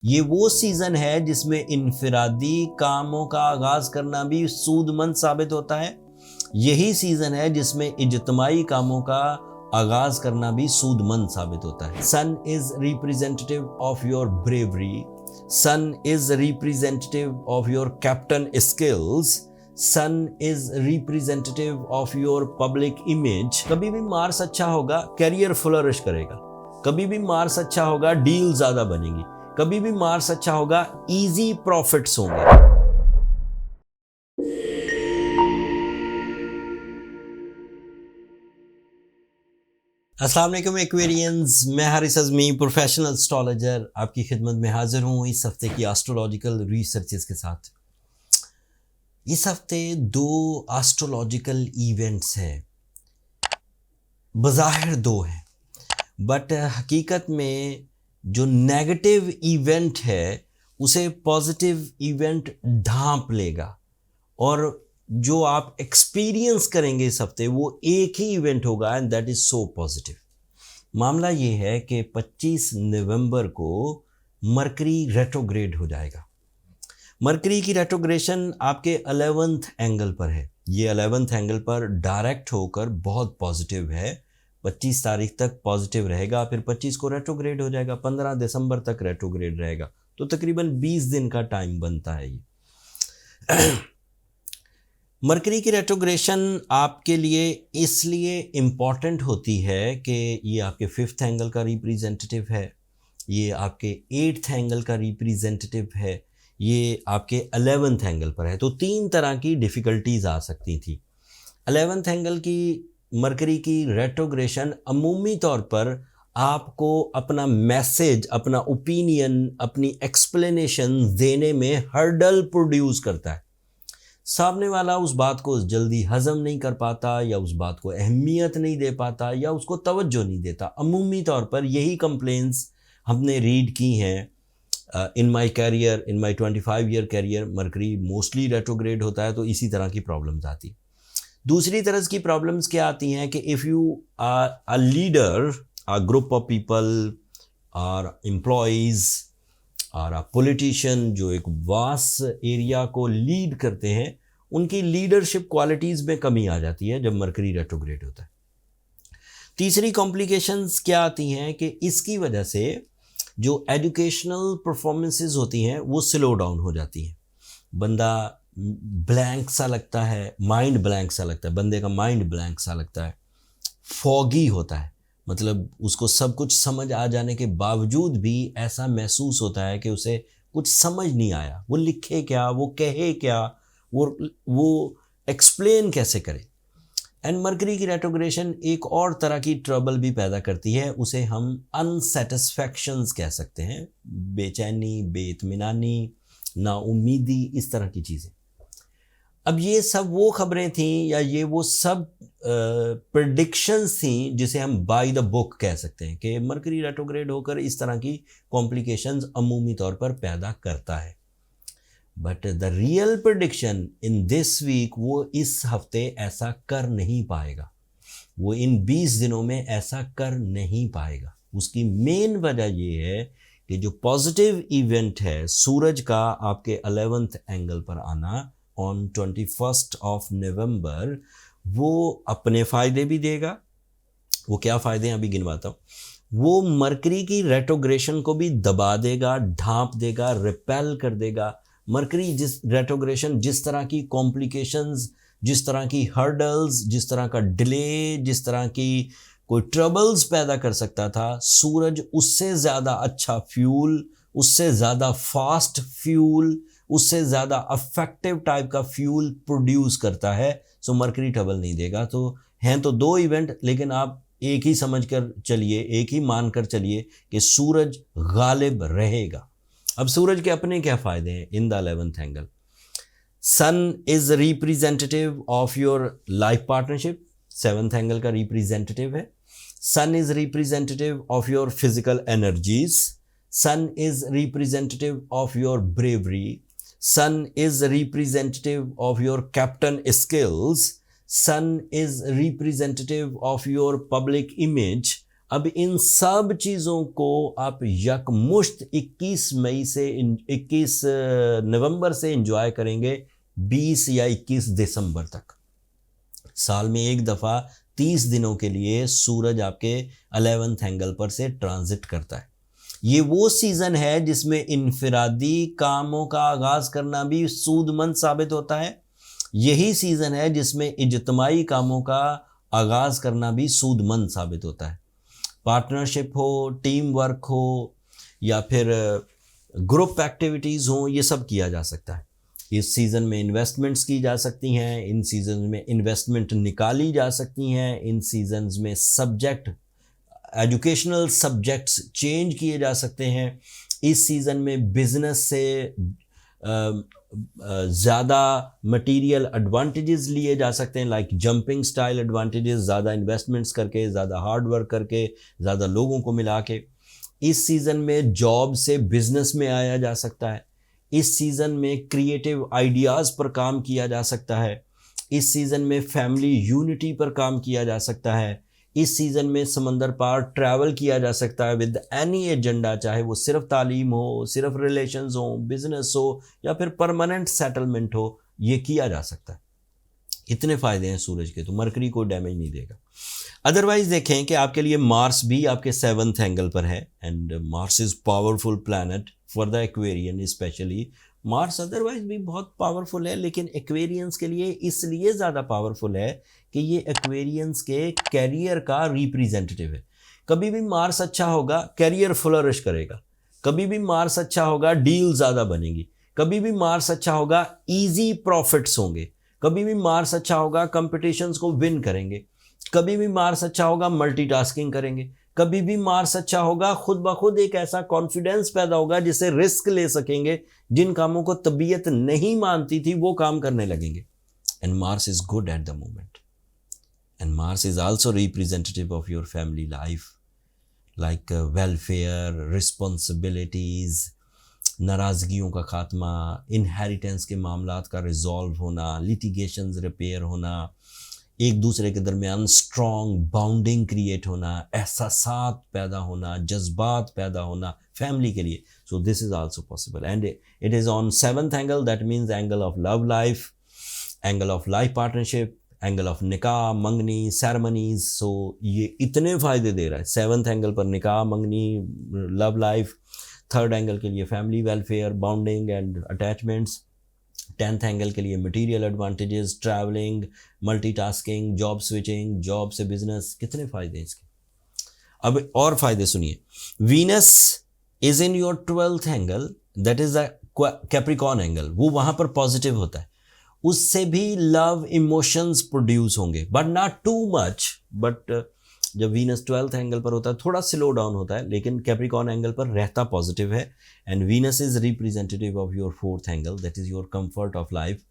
ये वो सीजन है जिसमें इनफिरादी कामों का आगाज करना भी सूदमंद साबित होता है। यही सीजन है जिसमें इज्तिमाई कामों का आगाज करना भी सूदमंद साबित होता है। Sun is representative of your bravery, sun is representative of your captain skills, sun is representative of your public image. कभी भी मार्स अच्छा होगा, कैरियर फ्लरिश करेगा। कभी भी मार्स अच्छा होगा, डील ज्यादा बनेगी। कभी भी मार्स अच्छा होगा, इजी प्रॉफिट्स होंगे। अस्सलाम वालेकुम एक्वेरियंस, मैं हारिस अज़मी प्रोफेशनल एस्ट्रोलॉजर आपकी खिदमत में हाजिर हूँ इस हफ्ते की एस्ट्रोलॉजिकल रिसर्चेस के साथ। इस हफ्ते दो एस्ट्रोलॉजिकल इवेंट्स हैं, बज़ाहिर दो हैं, बट हकीकत में जो नेगेटिव इवेंट है उसे पॉजिटिव इवेंट ढांप लेगा और जो आप एक्सपीरियंस करेंगे इस हफ्ते वो एक ही इवेंट होगा and that is so positive. मामला ये है कि 25 नवंबर को मरकरी रेट्रोग्रेड हो जाएगा। मरकरी की रेट्रोग्रेशन आपके 11th एंगल पर है। ये 11th एंगल पर डायरेक्ट होकर बहुत पॉजिटिव है। 25 तारीख तक पॉजिटिव रहेगा, फिर 25 को रेट्रोग्रेड हो जाएगा, 15 दिसंबर तक रेट्रोग्रेड रहेगा, तो तकरीबन 20 दिन का टाइम बनता है ये। मरकरी की रेट्रोग्रेशन आपके लिए इसलिए इम्पॉर्टेंट होती है कि ये आपके 5th एंगल का रिप्रेजेंटेटिव है, ये आपके 8th एंगल का रिप्रेजेंटेटिव है, ये आपके 11th एंगल पर है। तो 3 तरह की डिफ़िकल्टीज आ सकती थी। 11th एंगल की मरकरी की रेट्रोग्रेशन अमूमी तौर पर आपको अपना मैसेज, अपना ओपिनियन, अपनी एक्सप्लेनेशन देने में हर्डल प्रोड्यूस करता है। सामने वाला उस बात को जल्दी हजम नहीं कर पाता या उस बात को अहमियत नहीं दे पाता या उसको तवज्जो नहीं देता। अमूमी तौर पर यही कंप्लेंट्स हमने रीड की हैं in my career, in my 25 year career. Mercury mostly retrograde होता है तो इसी तरह की प्रॉब्लम्स आती। दूसरी तरह की प्रॉब्लम्स क्या आती हैं कि if you are a leader, a group of people और एम्प्लॉयज़ और अ पॉलिटिशियन जो एक वास्ट एरिया को लीड करते हैं, उनकी लीडरशिप क्वालिटीज़ में कमी आ जाती है जब मरकरी रेट्रोग्रेड होता है। तीसरी कॉम्प्लिकेशंस क्या आती हैं कि इसकी वजह से जो एजुकेशनल परफॉर्मेंसेस होती हैं वो स्लो डाउन हो जाती हैं। बंदा ब्लैंक सा लगता है, माइंड ब्लैंक सा लगता है, बंदे का माइंड ब्लैंक सा लगता है, फॉगी होता है। मतलब उसको सब कुछ समझ आ जाने के बावजूद भी ऐसा महसूस होता है कि उसे कुछ समझ नहीं आया, वो लिखे क्या, वो कहे क्या, वो एक्सप्लेन कैसे करे। एंड मरकरी की रेट्रोग्रेशन एक और तरह की ट्रबल भी पैदा करती है, उसे हम अनसेटिस्फैक्शंस कह सकते हैं, बेचैनी, बेइत्मीनानी, नाउम्मीदी, इस तरह की चीज़ें। अब ये सब वो खबरें थीं या ये वो सब प्रेडिक्शंस थीं जिसे हम बाय द बुक कह सकते हैं कि मरकरी रेट्रोग्रेड होकर इस तरह की कॉम्प्लिकेशंस अमूमी तौर पर पैदा करता है। But the real prediction in this week, वो इस हफ्ते ऐसा कर नहीं पाएगा, वो इन 20 दिनों में ऐसा कर नहीं पाएगा। उसकी मेन वजह ये है कि जो पॉजिटिव इवेंट है सूरज का आपके 11th एंगल पर आना ऑन 21 ऑफ नवंबर, वो अपने फ़ायदे भी देगा। वो क्या फ़ायदे हैं अभी गिनवाता हूँ। वो मरकरी की रेट्रोग्रेशन को भी दबा देगा, ढांप देगा, रिपेल कर देगा। मरकरी जिस रेट्रोग्रेशन जिस तरह की कॉम्प्लिकेशंस, जिस तरह की हर्डल्स, जिस तरह का डिले, जिस तरह की कोई ट्रबल्स पैदा कर सकता था, सूरज उससे ज़्यादा अच्छा फ्यूल, उससे ज़्यादा फास्ट फ्यूल, उससे ज़्यादा अफेक्टिव टाइप का फ्यूल प्रोड्यूस करता है। सो मरकरी ट्रबल नहीं देगा। तो हैं तो दो इवेंट, लेकिन आप एक ही समझ कर चलिए, एक ही मान कर चलिए कि सूरज गालिब रहेगा। अब सूरज के अपने क्या फ़ायदे हैं in the 11th angle. Sun is representative of your life partnership, 7th angle का रिप्रेजेंटेटिव है। Sun is representative of your physical energies, sun is representative of your bravery, Sun is representative of your captain skills, Sun is representative of your public image अब इन सब चीज़ों को आप यकमुश्त 21 मई से 21 नवंबर से enjoy करेंगे 20 या 21 दिसंबर तक। साल में एक दफ़ा 30 दिनों के लिए सूरज आपके 11th एंगल पर से ट्रांजिट करता है। ये वो सीज़न है जिसमें इनफिरादी कामों का आगाज़ करना भी सूदमंद साबित होता है। यही सीज़न है जिसमें इज्तिमाई कामों का आगाज़ करना भी सूदमंद साबित होता है। पार्टनरशिप हो, टीम वर्क हो या फिर ग्रुप एक्टिविटीज़ हो, ये सब किया जा सकता है। इस सीज़न में इन्वेस्टमेंट्स की जा सकती हैं, इन सीज़न में इन्वेस्टमेंट निकाली जा सकती हैं, इन सीजन्स में सब्जेक्ट एजुकेशनल सब्जेक्ट्स चेंज किए जा सकते हैं। इस सीज़न में बिजनेस से ज़्यादा मटेरियल एडवांटेजेस लिए जा सकते हैं, लाइक जंपिंग स्टाइल एडवांटेजेस, ज़्यादा इन्वेस्टमेंट्स करके, ज़्यादा हार्ड वर्क करके, ज़्यादा लोगों को मिला के। इस सीज़न में जॉब से बिजनेस में आया जा सकता है। इस सीज़न में क्रिएटिव आइडियाज़ पर काम किया जा सकता है। इस सीज़न में फैमिली यूनिटी पर काम किया जा सकता है। इस सीज़न में समंदर पार ट्रैवल किया जा सकता है विद एनी एजेंडा, चाहे वो सिर्फ तालीम हो, सिर्फ रिलेशंस हो, बिजनेस हो या फिर परमानेंट सेटलमेंट हो, ये किया जा सकता है। इतने फ़ायदे हैं सूरज के, तो मरकरी को डैमेज नहीं देगा। अदरवाइज देखें कि आपके लिए मार्स भी आपके 7th एंगल पर है, and Mars is powerful planet for the Aquarian specially. Mars otherwise भी बहुत पावरफुल है, लेकिन एक्वेरियंस के लिए इसलिए ज़्यादा पावरफुल है कि ये एक्वेरियंस के कैरियर का रिप्रेजेंटेटिव है। कभी भी मार्स अच्छा होगा, कैरियर फ्लरिश करेगा। कभी भी मार्स अच्छा होगा, डील ज़्यादा बनेगी। कभी भी मार्स अच्छा होगा, ईजी प्रॉफिट्स होंगे। कभी भी मार्स अच्छा होगा, कंपटीशंस को विन करेंगे। कभी भी मार्स अच्छा होगा, मल्टीटास्किंग करेंगे। कभी भी मार्स अच्छा होगा, खुद ब खुद एक ऐसा कॉन्फिडेंस पैदा होगा जिससे रिस्क ले सकेंगे। जिन कामों को तबीयत नहीं मानती थी वो काम करने लगेंगे। And Mars is good at the moment, and Mars is also representative of your family life, like welfare, responsibilities, नाराज़गियों का खात्मा, इनहेरिटेंस के मामलात का रिजॉल्व होना, लिटिगेशंस रिपेयर होना, एक दूसरे के दरमियान स्ट्रॉन्ग बाउंडिंग क्रिएट होना, एहसासात पैदा होना, जज्बात पैदा होना फैमिली के लिए। So this is also possible, and it is on 7th angle, that means angle of love life, angle of life partnership, angle of निकाह, मंगनी, सेरेमनीज। सो ये इतने फ़ायदे दे रहा है। 7th एंगल पर निकाह, मंगनी, लव लाइफ। 3rd एंगल के लिए family welfare, bounding and attachments. 10th angle के लिए material advantages, travelling, multitasking, job switching, job से बिजनेस। कितने फ़ायदे हैं इसके। अब और फ़ायदे सुनिए। Venus is in your 12th angle, that is the Capricorn angle. वो वहाँ पर पॉजिटिव होता है, उससे भी लव इमोशंस प्रोड्यूस होंगे, but not too much. But जब वीनस 12th एंगल पर होता है थोड़ा स्लो डाउन होता है, लेकिन कैप्रिकॉर्न एंगल पर रहता पॉजिटिव है। And Venus is representative of your 4th angle, that is your comfort of life.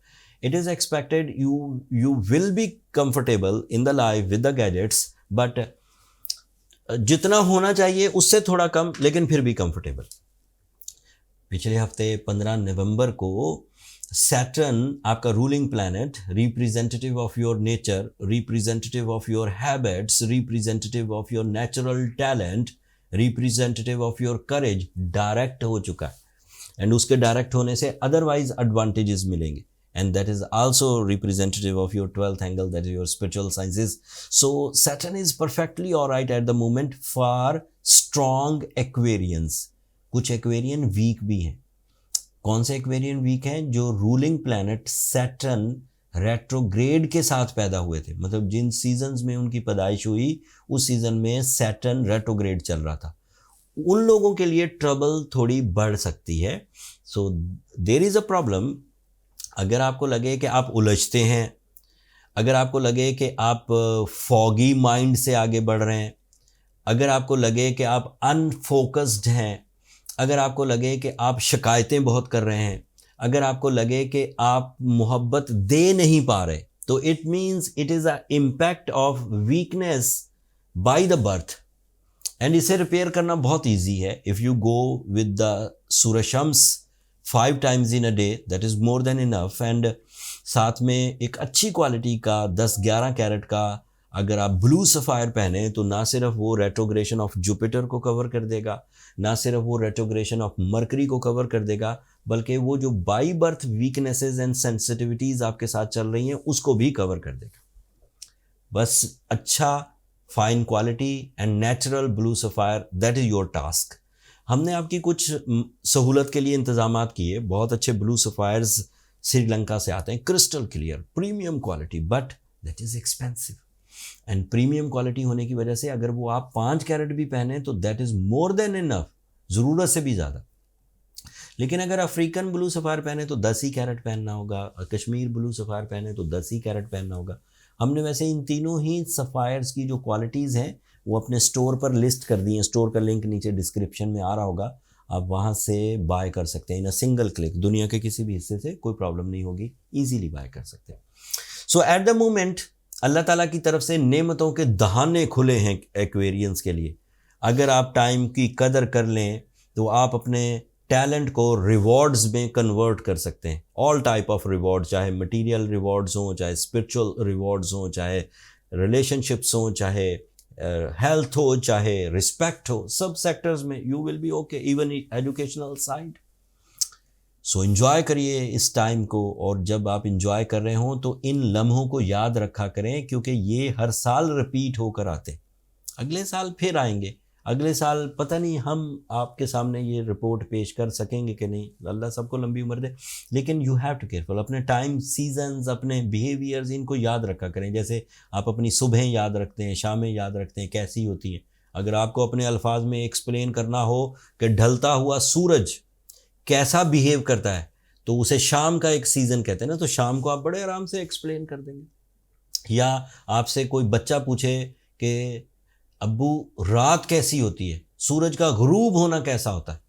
It is expected you will be comfortable in the life with the gadgets, but जितना होना चाहिए उससे थोड़ा कम, लेकिन फिर भी कंफर्टेबल। पिछले हफ्ते 15 नवंबर को सैटर्न, आपका ruling planet, representative of your nature, representative of your habits, representative of your natural talent, representative of your courage, direct हो चुका है। एंड उसके डायरेक्ट होने से अदरवाइज एडवांटेजेस मिलेंगे, and that is also representative of your 12th angle, that is your spiritual sciences. So Saturn is perfectly alright eight the moment for strong Aquarians. कुछ Aquarian week भी हैं। कौन से Aquarian week हैं? जो ruling planet Saturn retrograde के साथ पैदा हुए थे, मतलब जिन सीजन्स में उनकी पैदाइश हुई उस सीजन में सैटर्न रेट्रोग्रेड चल रहा था, उन लोगों के लिए ट्रबल थोड़ी बढ़ सकती है। So there is a problem. अगर आपको लगे कि आप उलझते हैं, अगर आपको लगे कि आप फॉगी माइंड से आगे बढ़ रहे हैं, अगर आपको लगे कि आप अनफोकस्ड हैं, अगर आपको लगे कि आप शिकायतें बहुत कर रहे हैं, अगर आपको लगे कि आप मोहब्बत दे नहीं पा रहे, तो it means it is a impact of weakness by the birth. And इसे रिपेयर करना बहुत ईजी है। If you go with the Suraj Shams 5 times in a day, that is more than enough. And साथ में एक अच्छी क्वालिटी का 10-11 carat का अगर आप ब्लू सफ़ायर पहने तो ना सिर्फ वो रेट्रोग्रेशन ऑफ जुपिटर को कवर कर देगा, ना सिर्फ वो रेट्रोग्रेशन ऑफ मरकरी को कवर कर देगा, बल्कि वो जो by birth weaknesses and sensitivities आपके साथ चल रही हैं उसको भी कवर कर देगा। बस अच्छा fine quality and natural blue sapphire, that is your task. हमने आपकी कुछ सहूलत के लिए इंतजामात किए। बहुत अच्छे ब्लू सफ़ायर्स श्रीलंका से आते हैं, crystal clear premium quality, but that is expensive. And premium quality होने की वजह से अगर वो आप 5 कैरेट भी पहने तो that is more than enough, ज़रूरत से भी ज़्यादा। लेकिन अगर अफ्रीकन ब्लू सफ़ायर पहने तो 10 ही कैरेट पहनना होगा, कश्मीर ब्लू सफ़ायर पहने तो 10 ही कैरेट पहनना होगा। हमने वैसे इन तीनों ही सफ़ायर्स की जो क्वालिटीज़ हैं वो अपने स्टोर पर लिस्ट कर दी हैं। स्टोर का लिंक नीचे डिस्क्रिप्शन में आ रहा होगा, आप वहाँ से बाय कर सकते हैं इन अ सिंगल क्लिक। दुनिया के किसी भी हिस्से से कोई प्रॉब्लम नहीं होगी, ईजीली बाय कर सकते हैं। सो एट द मोमेंट अल्लाह ताला की तरफ से नेमतों के दहाने खुले हैं एक्वेरियंस के लिए। अगर आप टाइम की कदर कर लें तो आप अपने टैलेंट को रिवॉर्ड्स में कन्वर्ट कर सकते हैं। ऑल टाइप ऑफ रिवॉर्ड, चाहे मटेरियल रिवॉर्ड्स हों, चाहे स्पिरिचुअल रिवॉर्ड्स हों, चाहे रिलेशनशिप्स हों, चाहे हेल्थ हो, चाहे रिस्पेक्ट हो, सब सेक्टर्स में you will be okay, even educational side. So enjoy करिए इस टाइम को, और जब आप एंजॉय कर रहे हों तो इन लम्हों को याद रखा करें, क्योंकि ये हर साल रिपीट होकर आते। अगले साल फिर आएंगे, अगले साल पता नहीं हम आपके सामने ये रिपोर्ट पेश कर सकेंगे कि नहीं, अल्लाह सबको लंबी उम्र दे। लेकिन यू हैव टू केयरफुल, अपने टाइम, सीजन्स, अपने बिहेवियर्स, इनको याद रखा करें। जैसे आप अपनी सुबहें याद रखते हैं, शामें याद रखते हैं, कैसी होती हैं। अगर आपको अपने अल्फाज में एक्सप्लेन करना हो कि ढलता हुआ सूरज कैसा बिहेव करता है तो उसे शाम का एक सीज़न कहते हैं ना, तो शाम को आप बड़े आराम से एक्सप्लेन कर देंगे। या आपसे कोई बच्चा पूछे कि अब्बू रात कैसी होती है, सूरज का गुरूब होना कैसा होता है,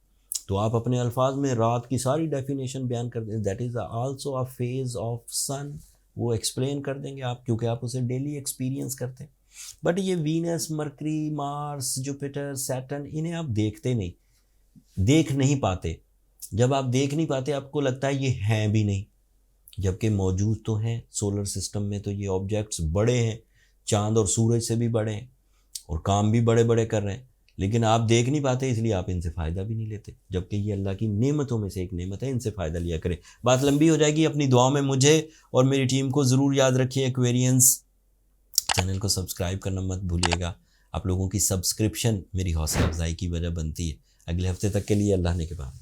तो आप अपने अल्फाज में रात की सारी डेफिनेशन बयान कर दें। That is also a phase of sun, वो एक्सप्लेन कर देंगे आप, क्योंकि आप उसे डेली एक्सपीरियंस करते हैं। बट ये Venus, mercury, Mars, Jupiter, Saturn, इन्हें आप देख नहीं पाते। जब आप देख नहीं पाते आपको लगता है ये हैं भी नहीं, जबकि मौजूद तो हैं। सोलर सिस्टम में तो ये ऑब्जेक्ट्स बड़े हैं, चांद और सूरज से भी बड़े हैं, और काम भी बड़े बड़े कर रहे हैं, लेकिन आप देख नहीं पाते, इसलिए आप इनसे फ़ायदा भी नहीं लेते, जबकि ये अल्लाह की नेमतों में से एक नेमत है। इनसे फ़ायदा लिया करें। बात लंबी हो जाएगी, अपनी दुआओं में मुझे और मेरी टीम को ज़रूर याद रखिए। एक्वेरियंस चैनल को सब्सक्राइब करना मत भूलिएगा। आप लोगों की सब्सक्रिप्शन मेरी हौसला अफजाई की वजह बनती है। अगले हफ्ते तक के लिए अल्लाह ने के बाद।